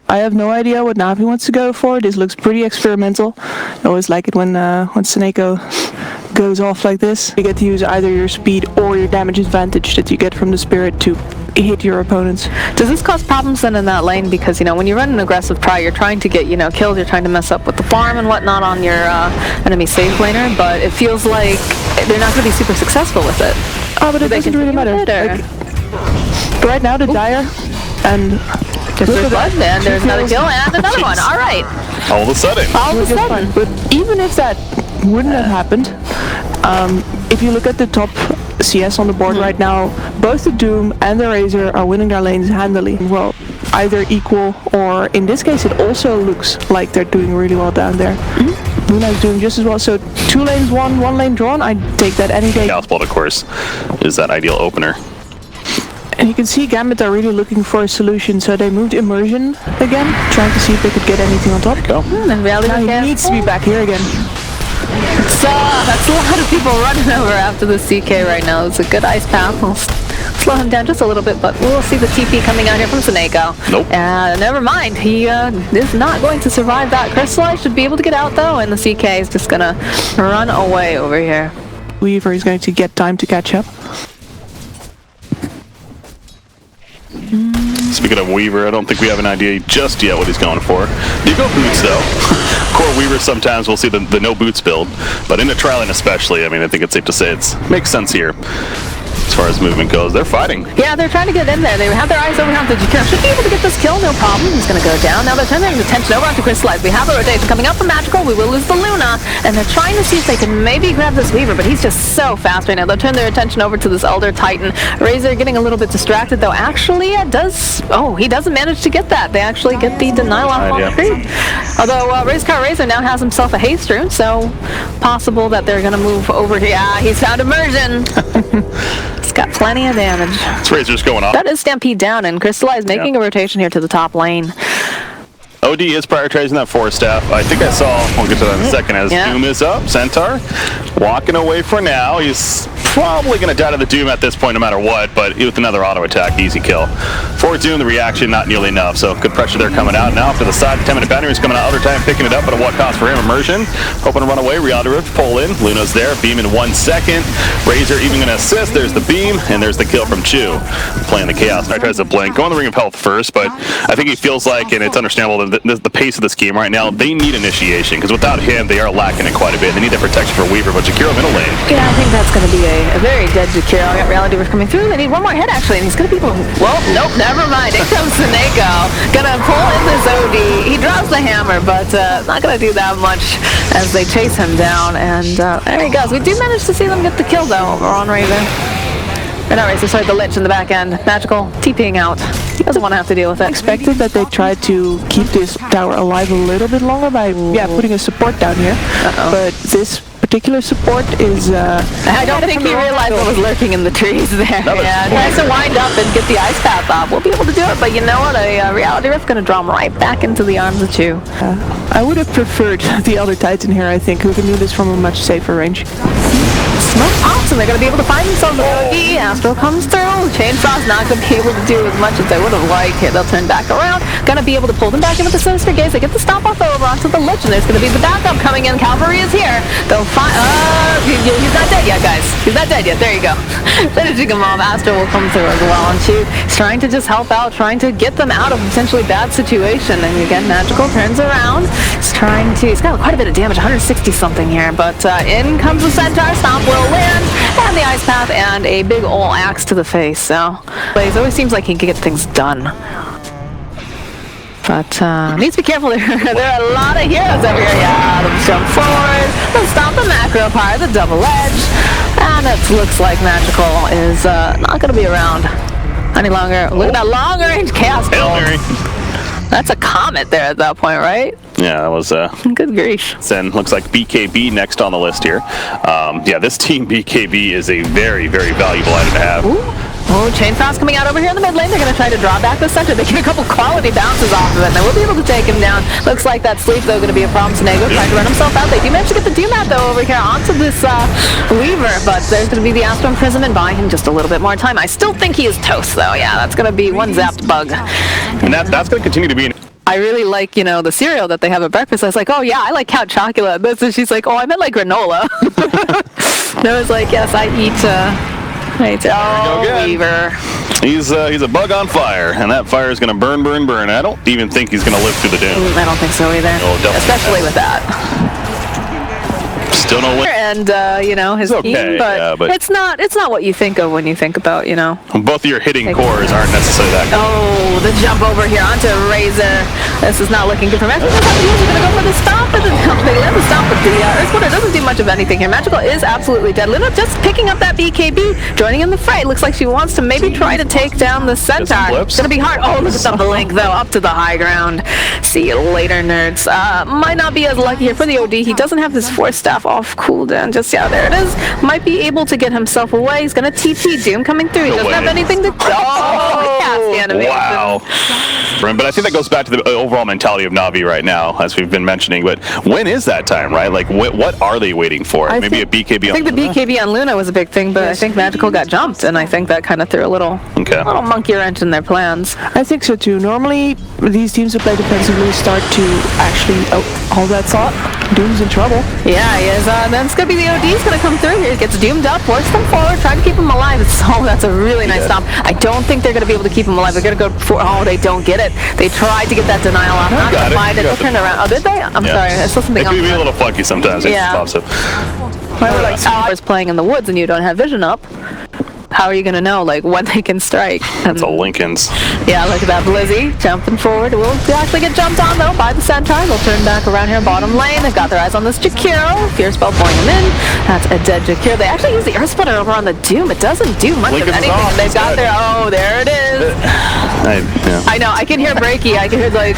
I have no idea what Navi wants to go for. This looks pretty experimental. I always like it when Seneko goes off like this. You get to use either your speed or your damage advantage that you get from the spirit to hit your opponents. Does this cause problems then in that lane? Because, you know, when you run an aggressive try, you're trying to get, you know, kills, you're trying to mess up with the farm and whatnot on your enemy safe laner, but it feels like they're not going to be super successful with it. Oh, but it doesn't really matter. Like, right now, the Dire and... There's blood, and there's another kill, and another one. All right. All of a sudden. But even if that wouldn't have happened, if you look at the top CS on the board right now, both the Doom and the Razor are winning their lanes handily. Well, either equal, or in this case, it also looks like they're doing really well down there. Luna's doing just as well. So 2 lanes won, 1 lane drawn. I'd take that any day. Chaos Bolt, of course, is that ideal opener. And you can see Gambit are really looking for a solution, so they moved Immersion again, trying to see if they could get anything on top. There you go. And now he needs to be back here again. So that's a lot of people running over after the CK right now. It's a good ice path. We'll slow him down just a little bit, but we'll see the TP coming out here from Seneko. Nope. Never mind. He is not going to survive that. Crystallize should be able to get out though, and the CK is just gonna run away over here. Weaver is going to get time to catch up. Speaking of Weaver, I don't think we have an idea just yet what he's going for. You go boots though. Core Weaver sometimes we'll see the no boots build, but in a trial lane especially, I mean, I think it's safe to say it makes sense here. As far as movement goes, they're fighting. Yeah, they're trying to get in there. They have their eyes over on the Jakiro. Should be able to get this kill, no problem. He's going to go down. Now they're turning the attention over onto Crystallize. We have a rotation coming up from Magical. We will lose the Luna. And they're trying to see if they can maybe grab this Weaver, but he's just so fast right now. They'll turn their attention over to this Elder Titan. Razor getting a little bit distracted, though. Actually, it does... Oh, he doesn't manage to get that. They actually get the denial off on the creep. Although Razor now has himself a haste rune, so possible that they're going to move over here. Yeah, he's found Immersion. He's got plenty of damage. This Razor's going off. That is Stampede down, and Crystallize making a rotation here to the top lane. OD is prioritizing that force staff. I think I saw, we'll get to that in a second, as Doom is up. Centaur walking away for now. He's probably going to die to the Doom at this point no matter what, but with another auto attack, easy kill. For Doom, the reaction not nearly enough, so good pressure there coming out. Now to the side, 10-minute boundary is coming out. Other time picking it up, but at what cost for him? Immersion, hoping to run away. Reality Rift, pull in. Luna's there, beam in 1 second. Razor even going to assist. There's the beam, and there's the kill from Chu. Playing the Chaos. Now tries to blink. Go on the Ring of Health first, but I think he feels like, and it's understandable, that the pace of this game right now, they need initiation, because without him, they are lacking it quite a bit. They need that protection for Weaver, but Jakiro middle lane. Yeah, I think that's going to be a very dead Jakiro. I got Reality Rift coming through. They need one more hit, actually, and he's going to be able to... Well, nope, never mind. In comes Seneko. Gonna pull in this OD. He drops the hammer, but not going to do that much as they chase him down, and there he goes. We do manage to see them get the kill, though, over on Razor. Or not Razor, sorry, the Lich in the back end. Magical, TPing out. He doesn't want to have to deal with it. I expected that they tried to keep this tower alive a little bit longer by putting a support down here. But this particular support is... I don't think he realized what was lurking in the trees there. Yeah, tries to wind up and get the ice path off. We'll be able to do it, but you know what? A Reality Rift going to draw him right back into the arms of Chu. I would have preferred the other Titan here, I think, who can do this from a much safer range. Smoke pops, and they're going to be able to find themselves an OD. Astro comes through. Chainfrost's not going to be able to do as much as they would have liked. They'll turn back around. Going to be able to pull them back in with the Sinister Gaze. They get the stop off over onto the Lich, and there's going to be the backup coming in. Cavalry is here. They'll find... he's not dead yet, guys. He's not dead yet. There you go. Finishing him off. Astro will come through as well. And he's trying to just help out, trying to get them out of a potentially bad situation. And again, Magical turns around. He's got quite a bit of damage, 160-something here. But in comes the Centaur. Stomp will land. And the ice path and a big ol' axe to the face. So, it always seems like he can get things done. But needs to be careful. There are a lot of heroes over here. Yeah, they'll jump forward. They'll stomp the macro part, the double edge. And it looks like Magical is not going to be around any longer. Look at that long range chaos bolt. That's a comet there at that point, right? Yeah, that was good grief. Then looks like BKB next on the list here. Yeah, this team BKB is a very, very valuable item to have. Ooh. Oh, Chain Frost coming out over here in the mid lane. They're going to try to draw back the center. They get a couple quality bounces off of it, and they will be able to take him down. Looks like that sleep, though, going to be a problem. Snego trying to run himself out. They do manage to get the Doom-At, though, over here onto this Weaver, but there's going to be the Astro Imprisonment buying him just a little bit more time. I still think he is toast, though. Yeah, that's going to be one zapped bug. And that's going to continue to be an... I really like, you know, the cereal that they have at breakfast. I was like, oh yeah, I like Count Chocolate. This and she's like, oh, I meant like granola. And I was like, yes, I eat Weaver. He's a bug on fire, and that fire is going to burn, burn, burn. I don't even think he's going to live through the doom. I don't think so either, especially with that. Still no win. And you know, his okay, team, but it's not what you think of when you think about, you know. Both of your hitting cores aren't necessarily that good. Oh, the jump over here onto Razor. This is not looking good for Magical. He's gonna go for the stomp, and they land the stomp with the Earthquake. Doesn't do much of anything here. Magical is absolutely dead. Luna just picking up that BKB, joining in the fray. Looks like she wants to maybe try to take down the Centaur. It's gonna be hard. Oh, look at the blink though, up to the high ground. See you later, nerds. Might not be as lucky here for the OD. He doesn't have his Force Staff off cooldown just yet. There it is. Might be able to get himself away. He's gonna TP. Doom coming through. He doesn't have anything to. Oh, cast the animation. Wow. But I think that goes back to the overall mentality of Navi right now, as we've been mentioning. But when is that time, right? Like, what are they waiting for? Maybe a BKB on Luna? I think the BKB on Luna was a big thing, but I think Magical got jumped, and I think that kind of threw a little monkey wrench in their plans. I think so too. Normally, these teams that play defensively start to actually... Oh, all that thought. Doom's in trouble. Yeah, he is. Then it's going to be the OD's going to come through here. He gets doomed up, works them forward, trying to keep him alive. That's a really nice stomp. I don't think they're going to be able to keep him alive. They're going to go for... Oh, they don't get it. They tried to get that denial off. Not to find it. They'll turn around. Oh, did they? I'm sorry. I saw something else. It can be a little funky sometimes. Yeah. Like hours playing in the woods and you don't have vision up. How are you going to know, like, when they can strike? That's all Lincolns. Yeah, look at that. Blizzy jumping forward. Will actually get jumped on, though, by the Centaur. They'll turn back around here bottom lane. They've got their eyes on this Jakiro. Fear Spell pulling him in. That's a dead Jakiro. They actually use the Earth Splitter over on the Doom. It doesn't do much of anything. They've got their... Oh, there it is. I know. I can hear Breaky. I can hear, like,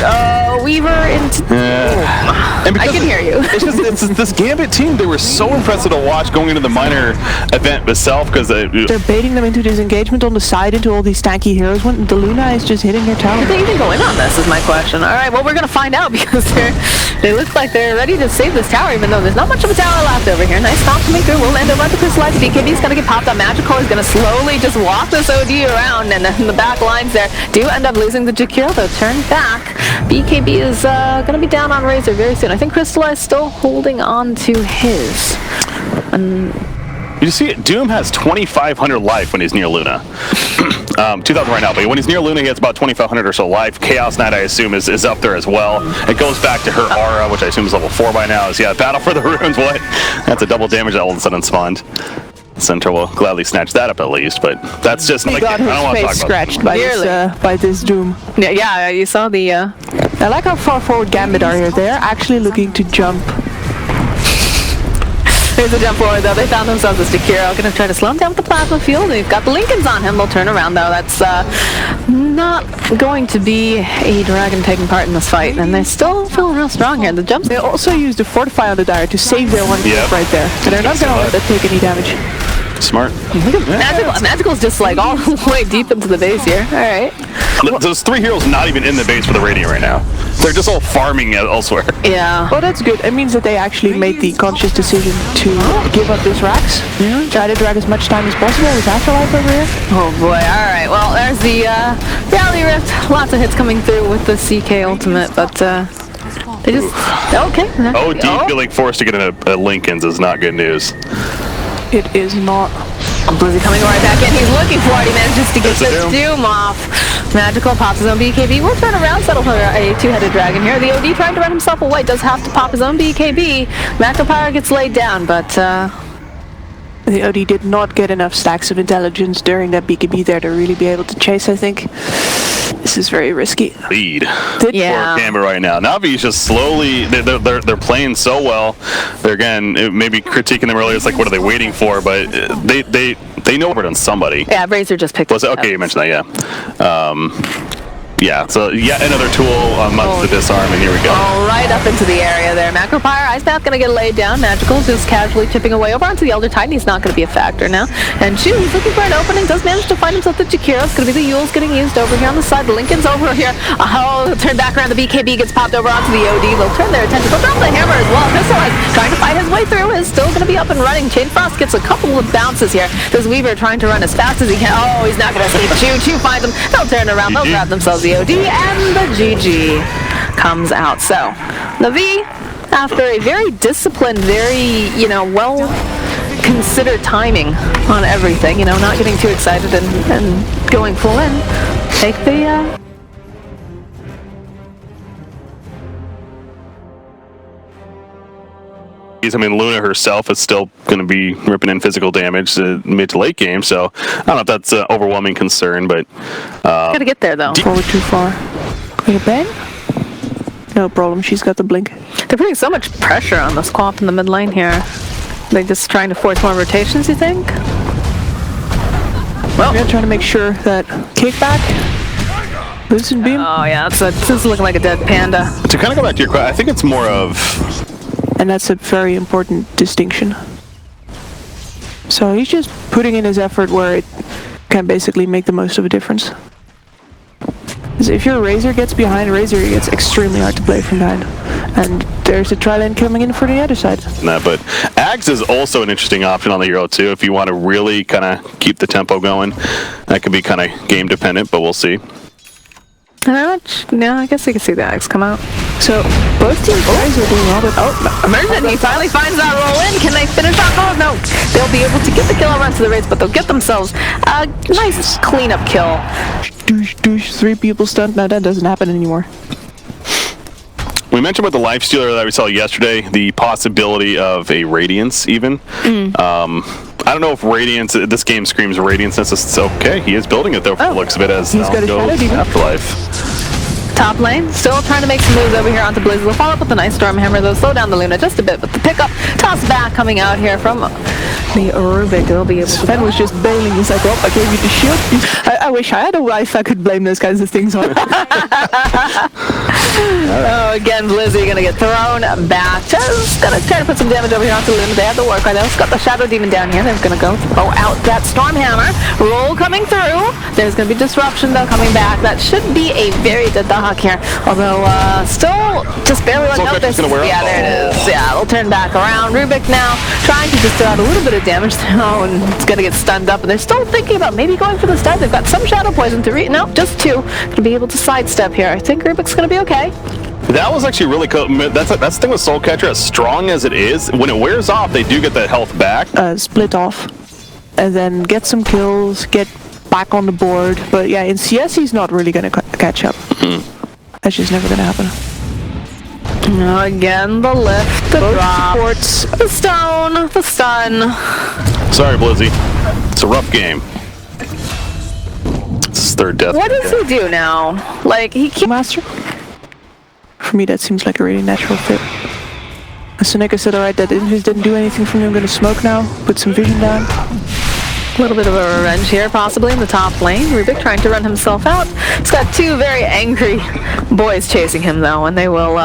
Weaver into... I can hear you. It's just this Gambit team, they were so impressive to watch going into the minor event itself, because they're baiting them into disengagement on the side into all these tanky heroes when the Luna is just hitting their tower. Did they even go in on this is my question. Alright, well, we're going to find out, because they look like they're ready to save this tower, even though there's not much of a tower left over here. Nice stomp coming through. We'll land over to Crystallize. BKB's going to get popped up. Magical is going to slowly just walk this OD around, and then the back lines there do end up losing the Jakiro, though. Turn back. BKB is going to be down on Razor very soon. I think Crystallize still holding on to his. You see it? Doom has 2,500 life when he's near Luna. 2,000 right now, but when he's near Luna, he has about 2,500 or so life. Chaos Knight, I assume, is up there as well. It goes back to her aura, which I assume is level 4 by now. Yeah, Battle for the Runes, what? That's a double damage that all of a sudden spawned. Centaur will gladly snatch that up at least, but that's just like, I don't want to talk scratched about by this Doom. Yeah, you saw the... I like how far forward Gambit are here. They're actually looking to jump. There's a jump forward, though. They found themselves as Jakiro. Going to try to slow him down with the plasma field. They've got the Lincolns on him. They'll turn around, though. That's not going to be a dragon taking part in this fight. And they're still feeling real strong here. The jumps. They also used the Fortify on the Dire to save their one right there. And they're not going to let that take any damage. Smart. Look at Magical's just like all the way deep into the base here. All right. Those 3 heroes not even in the base for the Radiant right now. They're just all farming elsewhere. Yeah. Well, that's good. It means that they actually made the conscious decision to give up this Rax. Try to drag as much time as possible with Afterlife over here. Oh boy. All right. Well, there's the Reality Rift. Lots of hits coming through with the CK Ultimate, but they just... Okay. OD feeling forced to get in a Lincoln's is not good news. It is not. Blizzy coming right back in. He's looking for it. He manages to get this Doom off. Magical pops his own BKB. We'll turn around, settle for a 2-headed dragon here. The OD trying to run himself away. Does have to pop his own BKB. Macro Power gets laid down, but... The OD did not get enough stacks of intelligence during that BKB there to really be able to chase, I think. This is very risky. Lead for Gambit right now. Navi is just slowly, they're playing so well. They're again, maybe critiquing them earlier. It's like, what are they waiting for? But they know better than somebody. Yeah, Razor just picked it. Okay, you mentioned that, yeah. yeah, so yet another tool amongst the disarm, and here we go. Oh, right up into the area there. Macropyre, Ice Path gonna get laid down. Magical just casually chipping away over onto the Elder Titan. He's not gonna be a factor now. And Chu, he's looking for an opening, does manage to find himself the Jakiro. It's gonna be the Yule's getting used over here on the side. Lincoln's over here. Oh, they'll turn back around. The BKB gets popped over onto the OD. They'll turn their attention. They'll drop the hammer as well. Crystallize trying to fight his way through is still gonna be up and running. Chain Frost gets a couple of bounces here. This Weaver trying to run as fast as he can. Oh, he's not gonna see Chu. Chu finds him. They'll turn around. They'll grab themselves the OD, and the GG comes out. So, Navi, after a very disciplined, very, well considered timing on everything, not getting too excited and going full in, take the, I mean, Luna herself is still going to be ripping in physical damage mid to late game, so I don't know if that's an overwhelming concern, but... gotta get there, though. Forward too far. Quick bang? No problem, she's got the blink. They're putting so much pressure on the Squap in the mid lane here. They're just trying to force more rotations, you think? Well, we're trying to make sure that kickback, boost and beam. Oh, yeah, this is looking like a dead panda. To kind of go back to your question, I think it's more of... And that's a very important distinction. So he's just putting in his effort where it can basically make the most of a difference. Because if your Razor gets behind, Razor gets extremely hard to play from behind. And there's a tri-lane coming in for the other side. No, but Ags is also an interesting option on the hero too, if you want to really kind of keep the tempo going. That could be kind of game dependent, but we'll see. Yeah, I guess we can see the Axe come out. So both teams guys are doing well, but Emergent, he finally finds that roll in. Can they finish off? Oh no, they'll be able to get the kill over onto the Raids, but they'll get themselves a nice cleanup kill. Douche, douche, 3 people stunned. Now that doesn't happen anymore. We mentioned about the Lifestealer that we saw yesterday, the possibility of a Radiance even. I don't know if Radiance, this game screams Radiance, it's okay. He is building it though for the looks of it as he's got a shadow demon. Afterlife. Top lane, still trying to make some moves over here onto Blizz. They'll follow up with a nice Storm Hammer, though slow down the Luna just a bit, but the pickup, toss back coming out here from the Rubik. They'll be able to... Sven was just bailing. He's like, well, I gave you the shield. I wish I had a wife I could blame those kinds of things on. Oh, again, Blizzy gonna get thrown back. Just gonna try to put some damage over here onto Luna. They have the work right now. It's got the Shadow Demon down here. They're gonna go throw out that Storm Hammer. Roll coming through. There's gonna be disruption though coming back. That should be a very dead dog here. Although, still just barely letting out this. Yeah, there it is. Yeah, they'll turn back around. Rubik now trying to just do out a little bit of damage now, and it's gonna get stunned up. And they're still thinking about maybe going for the stun. They've got some Shadow Poison to read. No, just 2. Gonna be able to sidestep here. I think Rubik's gonna be okay. That was actually really cool. That's the thing with Soul Catcher, as strong as it is, when it wears off, they do get that health back. Split off, and then get some kills, get back on the board. But yeah, in CS, he's not really going to catch up. That's just never going to happen. Again, the lift, the drop, supports, the stone, the stun. Sorry, Blizzy. It's a rough game. It's his 3rd death. What does he do now? Like, he keeps... Master? For me, that seems like a really natural fit. As Seneca said, alright, that Invis didn't do anything for me. I'm going to smoke now, put some vision down. A little bit of a revenge here, possibly, in the top lane. Rubik trying to run himself out. He's got 2 very angry boys chasing him, though, and they will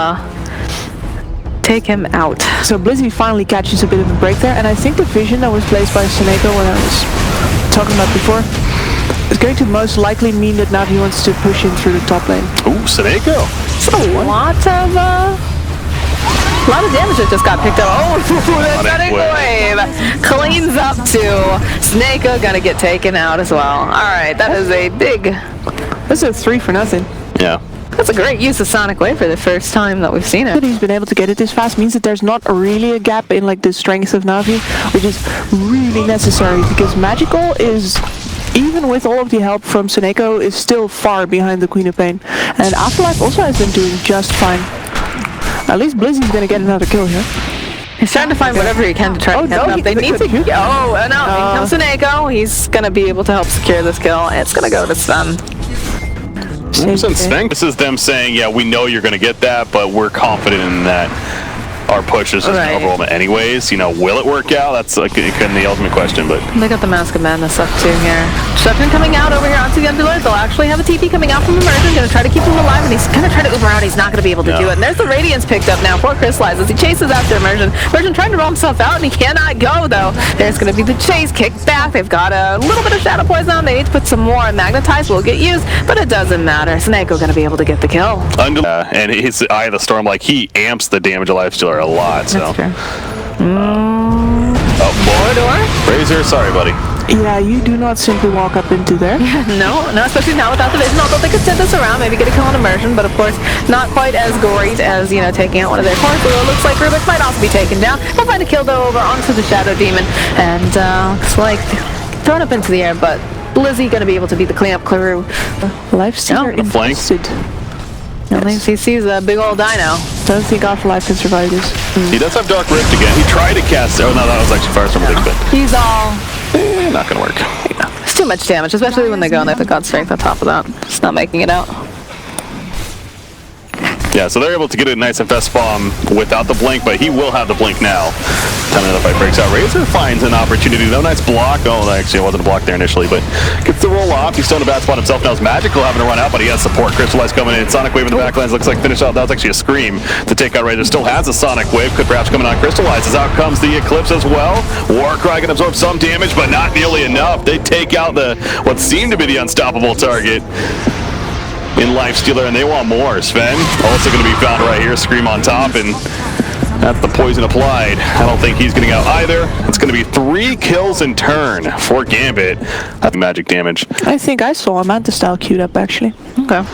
take him out. So Blizzy finally catches a bit of a break there, and I think the vision that was placed by Seneca, what I was talking about before, is going to most likely mean that now he wants to push in through the top lane. Ooh, Seneca! It's a lot of damage that just got picked up. Oh, the Stunning Wave cleans up to Snake. Gonna get taken out as well. Alright, that is a big... That's a 3 for nothing. Yeah. That's a great use of Sonic Wave for the first time that we've seen it. That he's been able to get it this fast means that there's not really a gap in like the strength of Navi, which is really necessary because Magical is... even with all of the help from Seneko, is still far behind the Queen of Pain. And Afterlife also has been doing just fine. At least Blizzy's gonna get another kill here. He's trying to find whatever he can to try to help up. They need to... here comes Seneko. He's gonna be able to help secure this kill. It's gonna go to Sven. This is them saying, yeah, we know you're gonna get that, but we're confident in that. our push is just an overwhelming anyways. You know, will it work out? That's like kind of the ultimate question. But they got the Mask of Madness up too here. Shotgun coming out over here onto the Underlords. They'll actually have a TP coming out from Immersion. Gonna try to keep him alive, and he's gonna try to Uber out. He's not gonna be able to do it. And there's the Radiance picked up now for Crystallize as he chases after Immersion. Immersion trying to roll himself out, and he cannot go though. There's gonna be the chase, kick back. They've got a little bit of Shadow Poison on. They need to put some more. Magnetize will get used, but it doesn't matter. Snako gonna be able to get the kill. And his Eye of the Storm, like, he amps the damage of Lifestealer a lot. So. That's true. Oh boy, Razor, sorry, buddy. Yeah, you do not simply walk up into there. No, especially now without the vision. Although they could send this around, maybe get a kill on Immersion, but of course, not quite as great as, you know, taking out one of their cores. So it looks like Rubik might also be taken down. They'll find a kill though over onto the Shadow Demon, and looks like thrown up into the air, but Blizzy gonna be able to be the cleanup crew. Lifestealer infested. He sees a big old dino. Don't think Afterlife can survive this. He does have Dark Rift again. He tried to cast. Oh no, that was actually Firestorm, I think, but he's all not gonna work. It's too much damage, especially when they go and they have the God Strength on top of that. Just not making it out. Yeah, so they're able to get a nice Infest Bomb without the blink, but he will have the blink now. Time the fight breaks out. Razor finds an opportunity. No nice block. Oh, actually, it wasn't a block there initially, but gets the roll off. He's still in a bad spot himself. Now it's Magical having to run out, but he has support. Crystallize coming in. Sonic Wave in the backlines. Looks like finish out. That was actually a Scream to take out Razor. Still has a Sonic Wave. Could perhaps come in on Crystallizes. Out comes the Eclipse as well. Warcry can absorb some damage, but not nearly enough. They take out the what seemed to be the unstoppable target in Lifestealer, and they want more. Sven also going to be found right here. Scream on top, and that's the poison applied. I don't think he's getting out either. It's going to be 3 kills in turn for Gambit. That's magic damage. I think I saw a Manta style queued up actually. Okay.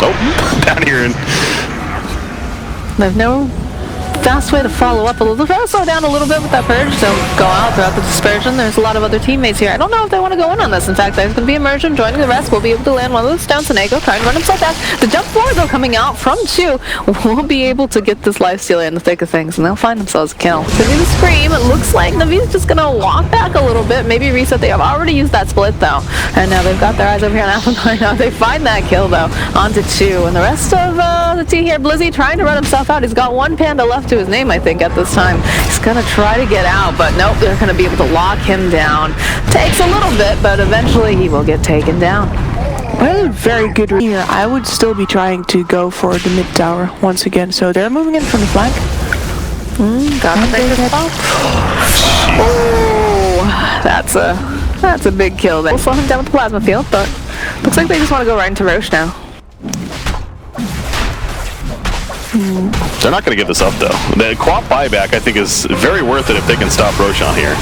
Oh, down here. There's no fast way to follow up a little. They'll slow down a little bit with that purge. Don't go out throughout the dispersion. There's a lot of other teammates here. I don't know if they want to go in on this. In fact, there's going to be Immersion joining the rest. We'll be able to land one of those down. Snako trying to run himself back. The jump forward though coming out from 2 will be able to get this Lifestealer in the thick of things, and they'll find themselves a kill. Could be the Scream. It looks like Navi's just going to walk back a little bit, maybe reset. They have already used that split though, and now they've got their eyes over here on Alpha 9. Now they find that kill though onto 2, and the rest of the team here, Blizzy trying to run himself out. He's got 1 panda left to his name, I think, at this time. He's gonna try to get out, but nope, they're gonna be able to lock him down. Takes a little bit, but eventually he will get taken down. Well, very good here. I would still be trying to go for the mid tower once again. So they're moving in from the flank. Got to take this off. Oh, that's a big kill there. We'll slow him down with the plasma field, but looks like they just want to go right into Roche now. They're not going to give this up, though. The Quap buyback, I think, is very worth it if they can stop Roshan here.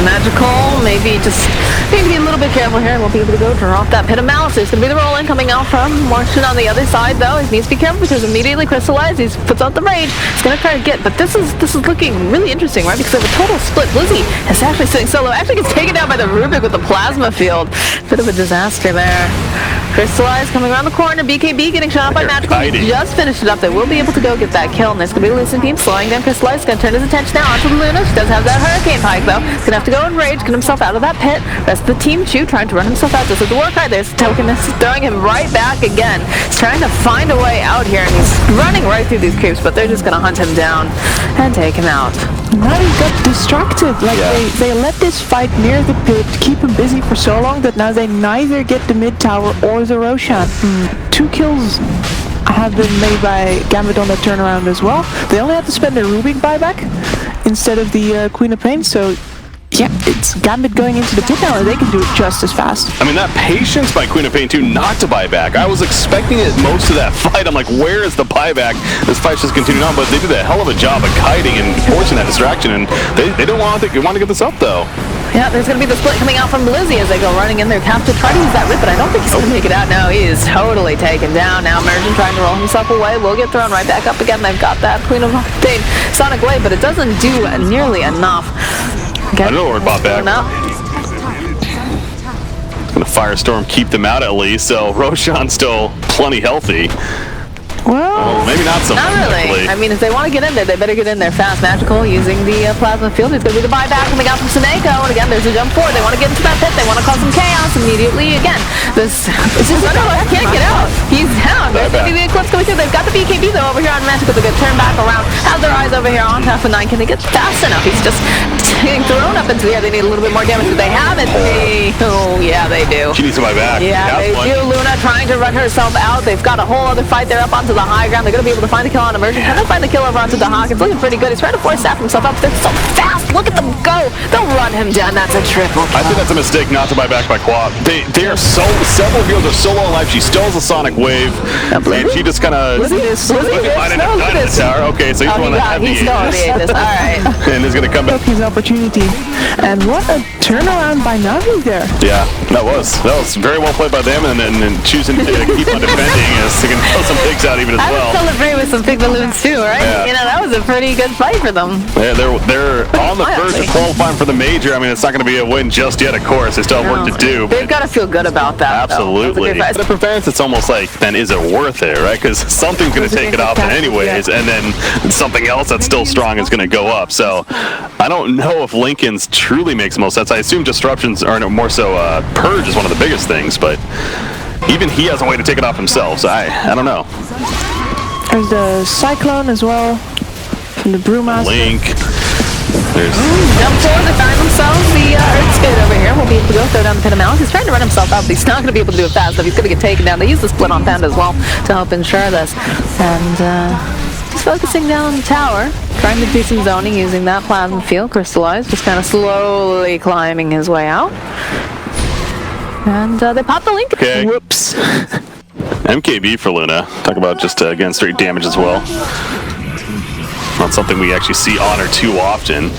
Magical, maybe be a little bit careful here. We'll be able to go draw off that Pit of Malice. There's going to be the roll-in coming out from Martian on the other side, though. He needs to be careful because immediately Crystallized, he puts out the Rage. He's going to try to get, but this is looking really interesting, right? Because they have a total split. Blizzy is actually sitting solo. Actually gets taken down by the Rubik with the Plasma Field. Bit of a disaster there. Crystallized coming around the corner. BKB getting shot up by Magical. He just finished it up. They will be able to go get that kill, and there's going to be a Lucent team slowing down Crystallized. Going to turn his attention now onto the Luna. She does have that Hurricane Pike, though. He's going to have to go and Rage, get himself out of that pit. Rest of the team, Chu, trying to run himself out. Just with the Warcry, there's Tokenist throwing him right back again. He's trying to find a way out here, and he's running right through these creeps, but they're just going to hunt him down and take him out. Now he got distracted. Like they let this fight near the pit keep him busy for so long that now they neither get the mid tower or the Roshan. 2 kills have been made by Gambit on that turnaround as well. They only had to spend a Rubik buyback instead of the Queen of Pain, so yeah, it's Gambit going into the pit now, and they can do it just as fast. I mean, that patience by Queen of Pain, too, not to buy back. I was expecting it most of that fight. I'm like, where is the buyback? This fight's just continuing on, but they did a hell of a job of kiting and forcing that distraction, and they don't want to get this up, though. Yeah, there's going to be the split coming out from Blizzy as they go running in there. Have to try to use that rip, but I don't think he's going to make it out. No, he is totally taken down. Now Immersion trying to roll himself away. Will get thrown right back up again. They've got that Queen of Pain Sonic Wave, but it doesn't do nearly enough. I know where bought back. Gonna Firestorm keep them out at least, so Roshan's still plenty healthy. Well, maybe not so Not much. really. Actually. I mean, if they want to get in there, they better get in there fast. Magical using the plasma field. It's going to be the buyback coming out from Seneko. And again, there's a jump forward. They want to get into that pit. They want to cause some chaos immediately. Again, this is can't get out. He's down. There's going to be the Eclipse coming through. They've got the BKB though over here on Magical. They're going to turn back around. Have their eyes over here on half a 9. Can they get fast enough? He's just getting thrown up into the air. They need a little bit more damage. Do they have it? Oh, yeah, they do. She needs to buy back. Yeah, they do. Luna trying to run herself out. They've got a whole other fight there up onto the high ground. They're going to be able to find the kill on Immersion. Can they find the kill over onto the Hawk? It's looking pretty good. He's trying to force staff himself up. They're so fast. Look at them go. They'll run him down. That's a triple kill. I think that's a mistake not to buy back by Quap. They are several heroes are so low on life. She still has a Sonic Wave, and she just kind of Look at this. Look at this. the tower. Okay, so he's the one that had the He's going to this. All right. and is going to come back. his opportunity. And what a turnaround by Navi there. Yeah, that was very well played by them, and choosing to keep on defending is to throw some pigs out even as I well. would celebrate with some big balloons too, right? Yeah. You know, that was a pretty good fight for them. Yeah, they're on the verge of qualifying for the major. I mean, it's not going to be a win just yet, of course. They still have work to do. They've got to feel good about that. Absolutely. But if prevents, it's almost like, then is it worth it, right? Because something's going to take it off anyways, and then something else that's still strong is going to go up. So I don't know if Lincoln's truly makes most sense. I assume disruptions are more so Purge is one of the biggest things, but even he has a way to take it off himself. So I don't know. There's the Cyclone as well from the Brewmaster. Link. There's Jump forward, they find themselves the Earth Skate over here. Will be able to go throw down the pin of Malice. He's trying to run himself out, but he's not going to be able to do it fast enough. He's going to get taken down. They use the split on Panda as well to help ensure this. And just focusing down on the tower, trying to do some zoning using that plasma field. Crystallized, just kind of slowly climbing his way out. And they pop the link. okay. Whoops. MKB for Luna. Talk about just, again, straight damage as well. Not something we actually see on her too often.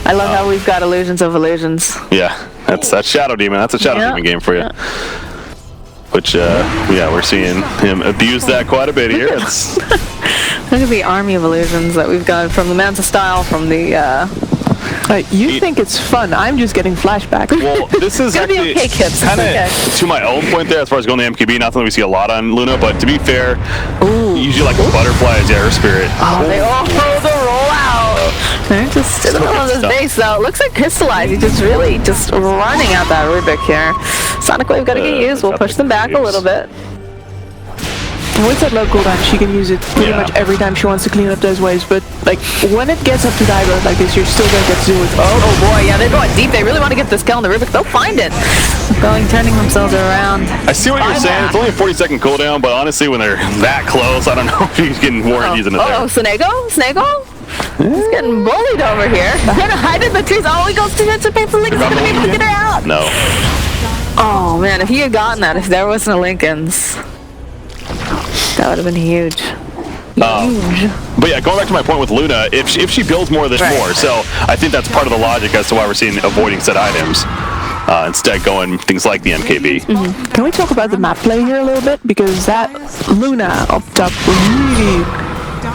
I love how we've got illusions of illusions. Yeah, that's Shadow Demon. That's a Shadow Demon game for you. Which, yeah, we're seeing him abuse that quite a bit here. It's Look at the army of illusions that we've got from the Manta style, from the You think it's fun. I'm just getting flashbacks. well, this is gonna be actually okay, kids. kind of It's to my own point there as far as going to MKB. Not something we see a lot on Luna, but to be fair, usually like a butterfly is air spirit. Oh, they all throw the roll out. They're just in the middle of this base, though. Looks like Crystallized. He's just really just running out that Rubik here. Sonic Wave got to get used. We'll push them back a little bit. With that low cooldown, she can use it pretty much every time she wants to clean up those waves. But like when it gets up to die mode like this, you're still gonna get to do it. Oh boy, yeah, they're going deep. They really want to get this kill on the Rubik. They'll find it. Turning themselves around. I see what you're saying. It's only a 40-second cooldown, but honestly, when they're that close, I don't know if he's getting warned using it there. Oh, Snaggle? He's getting bullied over here. They're gonna hide in the trees. Oh, he goes to the painful Link. He's gonna be able to get her out. No. Oh man, if he had gotten that, if there wasn't a Lincoln's, that would have been huge. But yeah, going back to my point with Luna, if she builds more, there's more. So I think that's part of the logic as to why we're seeing avoiding set items. Instead going things like the MKB. Can we talk about the map play here a little bit? Because that Luna up top really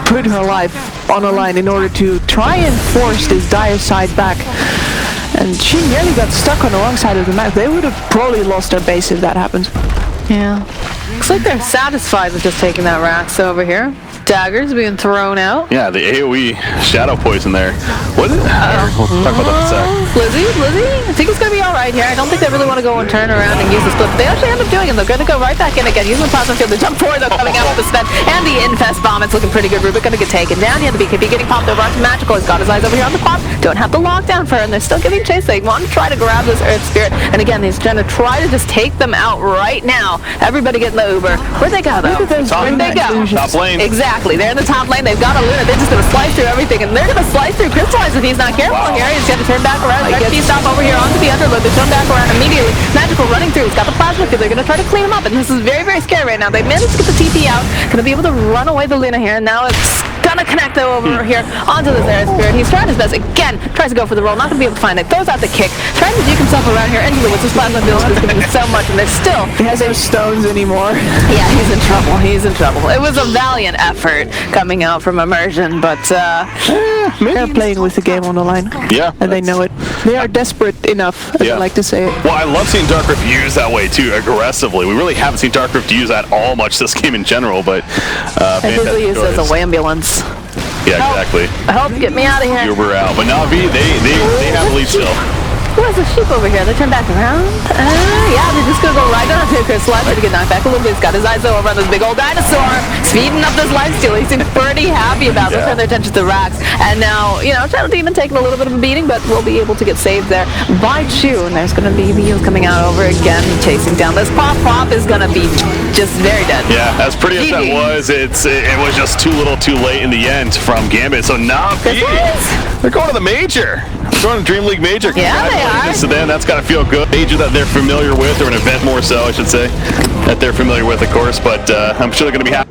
put her life on the line in order to try and force this dire side back. And she nearly got stuck on the wrong side of the map. They would have probably lost their base if that happened. Yeah. Looks like they're satisfied with just taking that Rax over here. Daggers being thrown out. Yeah, the AoE shadow poison there. What is it? We'll talk about that in a sec. Lizzie, I think it's going to be alright here. I don't think they really want to go and turn around and use the split. They actually end up doing it. They're going to go right back in again, using the plasma field. The jump forward, though, coming out with the spin. And the Infest Bomb. It's looking pretty good. Rubik going to get taken down. Yeah, the BKB getting popped over onto Magical. He's got his eyes over here on the quad. Don't have the lockdown for her, and they're still giving chase. They want to try to grab this Earth Spirit. And again, he's trying to try to just take them out right now. Everybody get in the Uber. Where'd they go, though? Where'd they go? Top lane. Exactly. They're in the top lane. They've got a Luna. They're just going to slice through everything, and they're going to slice through Crystallize if he's not careful here. He's going to turn back around. Red Key stop over here onto the Underlord. They turn back around immediately. Magical running through. He's got the plasma field. They're going to try to clean him up, and this is very, very scary right now. They managed to get the TP out. Going to be able to run away the Luna here, and now it's going to connect over here onto this Air Spirit. He's trying his best. Again, tries to go for the roll. Not going to be able to find it. Throws out the kick. Trying to juke himself around here into the woods. This plasma field is going to do so much, and they're still... He has no stones anymore. Yeah, he's in trouble. He's in trouble. It was a valiant effort coming out from Immersion, but They're playing with the game on the line. Yeah. And they know it. They are desperate enough, as I like to say. Well, I love seeing Dark Rift used that way too, aggressively. We really haven't seen Dark Rift used that all much this game in general, but I usually use it as a ambulance. Yeah, exactly. Help, get me out of here. Uber out. But Navi, they have a lead still. Where's the sheep over here? They turn back around. Yeah, they're just gonna go right on to Chris Sledge to get knocked back a little bit. He's got his eyes over on this big old dinosaur, speeding up this lifesteal. He seems pretty happy about it. Turn their attention to the racks. And now, you know, Shadow Demon taking a little bit of a beating, but we'll be able to get saved there by Chu. And there's gonna be the heels coming out over again, chasing down. This Pop is gonna be just very dead. Yeah, as pretty as that was, it was just too little too late in the end from Gambit. So Navi, they're going to the major. They're going to DreamLeague Major. Yeah, they are. So then that's got to feel good. Major that they're familiar with, or an event more so, I should say, that they're familiar with, of course. But I'm sure they're going to be happy.